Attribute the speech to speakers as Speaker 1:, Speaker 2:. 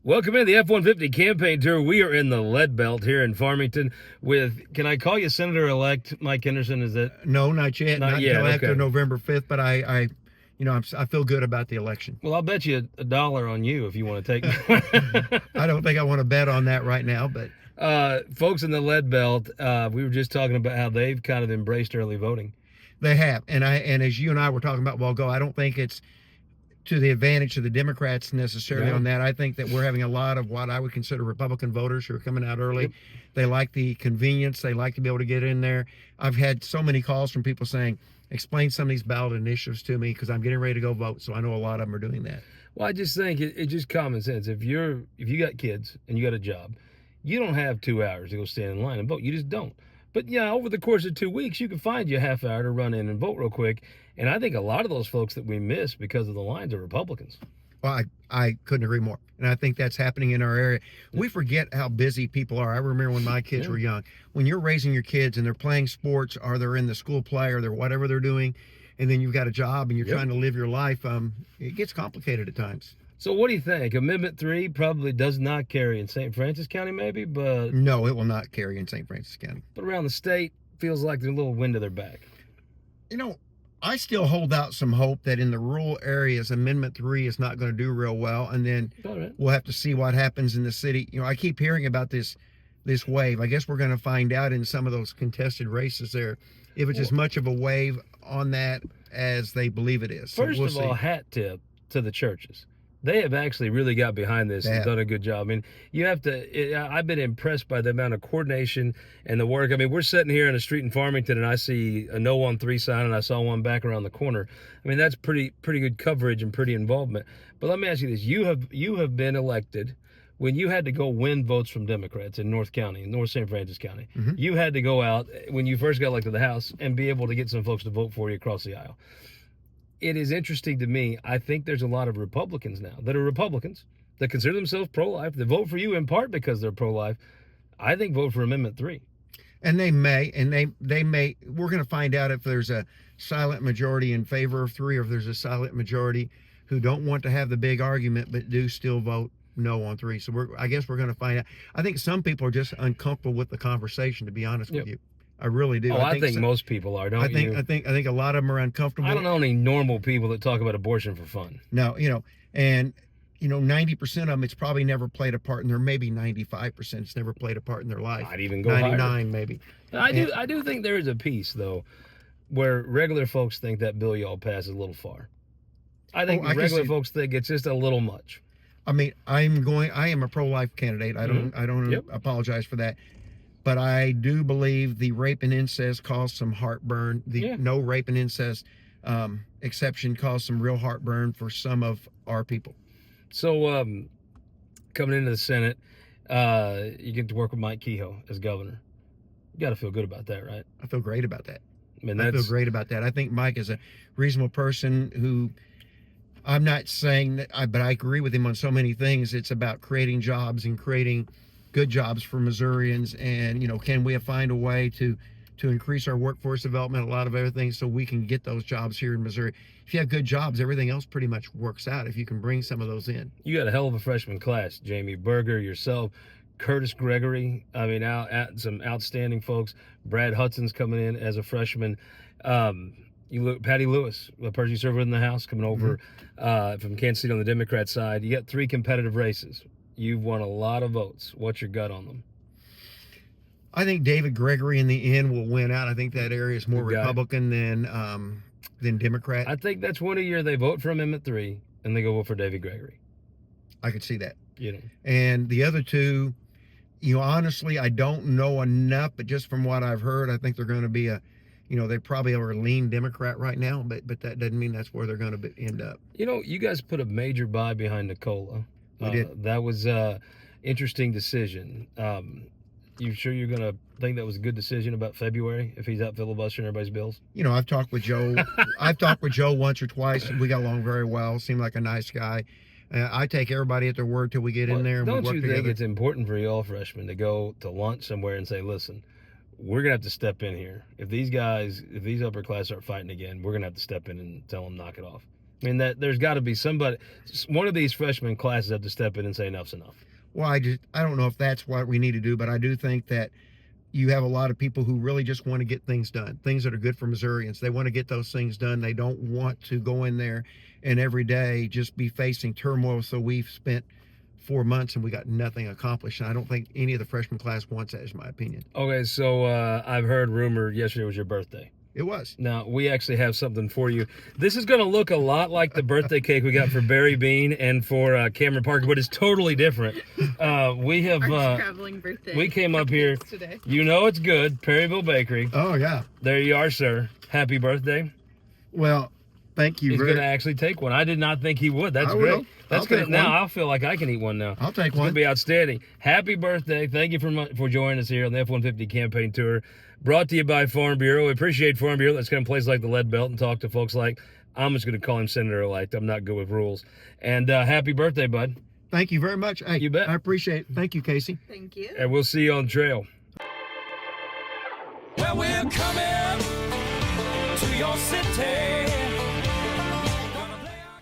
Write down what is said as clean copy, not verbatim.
Speaker 1: Welcome in the F-150 campaign tour. We are in the Lead Belt here in Farmington with, can I call you Senator-elect Mike Henderson? Is that?
Speaker 2: No, not yet.
Speaker 1: Not
Speaker 2: Not
Speaker 1: yet,
Speaker 2: until after
Speaker 1: okay.
Speaker 2: November 5th, but I feel good about the election.
Speaker 1: Well, I'll bet you $1 on you if you want to take me.
Speaker 2: I don't think I want to bet on that right now, but
Speaker 1: Folks in the Lead Belt, we were just talking about how they've kind of embraced early voting.
Speaker 2: they have. And as you and I were talking about a while ago, I don't think it's to the advantage of the Democrats necessarily on that. I think that we're having a lot of what I would consider Republican voters who are coming out early.
Speaker 1: Yep.
Speaker 2: They like the convenience. They like to be able to get in there. I've had so many calls from people saying, explain some of these ballot initiatives to me because I'm getting ready to go vote. So I know a lot of them are doing that.
Speaker 1: Well, I just think it's just common sense. If you got kids and you got a job, you don't have 2 hours to go stand in line and vote. You just don't. But yeah, over the course of 2 weeks, you can find you a half hour to run in and vote real quick. And I think a lot of those folks that we miss because of the lines are Republicans.
Speaker 2: Well, I couldn't agree more. And I think that's happening in our area. We forget how busy people are. I remember when my kids were young. When you're raising your kids and they're playing sports or they're in the school play or they're whatever they're doing, and then you've got a job and you're trying to live your life, it gets complicated at times.
Speaker 1: So what do you think? Amendment 3 probably does not carry in St. Francis County maybe, but...
Speaker 2: No, it will not carry in St. Francis County.
Speaker 1: But around the state, feels like there's a little wind to their back.
Speaker 2: You know, I still hold out some hope that in the rural areas, Amendment 3 is not going to do real well, and then we'll have to see what happens in the city. You know, I keep hearing about this wave. I guess we're going to find out in some of those contested races there if it's as much of a wave on that as they believe it is. So
Speaker 1: First of all, hat tip to the churches. They have actually really got behind this and done a good job. I mean, you have to, I've been impressed by the amount of coordination and the work. I mean, we're sitting here in a street in Farmington and I see a no on 3 sign and I saw one back around the corner. I mean, that's pretty good coverage and pretty involvement. But let me ask you this. You have been elected when you had to go win votes from Democrats in North St. Francis County. You had to go out when you first got elected to the House and be able to get some folks to vote for you across the aisle. It is interesting to me. I think there's a lot of Republicans now that are Republicans that consider themselves pro-life. They vote for you in part because they're pro-life. I think vote for Amendment 3.
Speaker 2: And they may, we're going to find out if there's a silent majority in favor of 3 or if there's a silent majority who don't want to have the big argument but do still vote no on 3. So I guess we're going to find out. I think some people are just uncomfortable with the conversation, to be honest with you. I really do.
Speaker 1: Oh, I think most people are, don't you?
Speaker 2: I think a lot of them are uncomfortable.
Speaker 1: I don't know any normal people that talk about abortion for fun.
Speaker 2: No, 90% of them, it's probably never played a part in their, maybe 95%, it's never played a part in their life.
Speaker 1: I'd even go
Speaker 2: 99
Speaker 1: higher.
Speaker 2: Maybe.
Speaker 1: I do think there is a piece, though, where regular folks think that bill y'all passed is a little far. I think regular folks think it's just a little much.
Speaker 2: I mean, I am a pro-life candidate. I don't apologize for that. But I do believe the rape and incest caused some heartburn. The no rape and incest exception caused some real heartburn for some of our people.
Speaker 1: So coming into the Senate, you get to work with Mike Kehoe as governor. You got to feel good about that, right?
Speaker 2: I feel great about that.
Speaker 1: I
Speaker 2: feel great about that. I think Mike is a reasonable person who, I'm not saying that, but I agree with him on so many things. It's about creating jobs and creating good jobs for Missourians, and can we find a way to increase our workforce development, a lot of other things, so we can get those jobs here in Missouri. If you have good jobs, everything else pretty much works out if you can bring some of those in. You
Speaker 1: got a hell of a freshman class. Jamie Berger, yourself, Curtis Gregory. I mean, some outstanding folks. Brad Hudson's coming in as a freshman. You look, Patty Lewis, the person you served with in the House, coming over from Kansas City on the Democrat side. You got 3 competitive races. You've won a lot of votes. What's your gut on them?
Speaker 2: I think David Gregory in the end will win out. I think that area is more Republican than Democrat.
Speaker 1: I think that's one year they vote for Amendment 3 and they go vote for David Gregory.
Speaker 2: I could see that. And the other 2, honestly, I don't know enough, but just from what I've heard, I think they're going to be they probably are a lean Democrat right now, but that doesn't mean that's where they're going to end up.
Speaker 1: You guys put a major buy behind Nicola.
Speaker 2: We did.
Speaker 1: That was an interesting decision. You sure you're going to think that was a good decision about February if he's out filibustering everybody's bills?
Speaker 2: I've talked with Joe. I've talked with Joe once or twice. We got along very well. Seemed like a nice guy. I take everybody at their word till we get in there and we work together. Don't you think
Speaker 1: it's important for y'all freshmen to go to lunch somewhere and say, listen, we're going to have to step in here. If these upper class start fighting again, we're going to have to step in and tell them knock it off. I mean, that there's got to be somebody, one of these freshman classes have to step in and say enough's enough.
Speaker 2: Well, I don't know if that's what we need to do, but I do think that you have a lot of people who really just want to get things done, things that are good for Missourians. They want to get those things done. They don't want to go in there and every day just be facing turmoil. So we've spent 4 months and we got nothing accomplished. And I don't think any of the freshman class wants that, is my opinion.
Speaker 1: Okay, so I've heard rumor yesterday was your birthday.
Speaker 2: It was.
Speaker 1: Now, we actually have something for you. This is going to look a lot like the birthday cake we got for Barry Bean and for Cameron Parker, but it's totally different. We have
Speaker 3: traveling birthday.
Speaker 1: We came up here
Speaker 3: today.
Speaker 1: You know it's good, Perryville Bakery.
Speaker 2: Oh, yeah.
Speaker 1: There you are, sir. Happy birthday.
Speaker 2: Well, thank you.
Speaker 1: He's going to actually take one. I did not think he would. That's great.
Speaker 2: Will.
Speaker 1: That's good. Now I feel like I can eat one now.
Speaker 2: I'll take
Speaker 1: It's
Speaker 2: one.
Speaker 1: going to be outstanding. Happy birthday. Thank you for joining us here on the F-150 campaign tour. Brought to you by Farm Bureau. We appreciate Farm Bureau. Let's come to places like the Lead Belt and talk to folks like, I'm just going to call him Senator-elect. I'm not good with rules. And happy birthday, bud.
Speaker 2: Thank you very much. Hey,
Speaker 1: You bet.
Speaker 2: I appreciate it. Thank you, Casey.
Speaker 3: Thank you.
Speaker 1: And we'll see you on the trail.
Speaker 4: Well, we're coming to your city.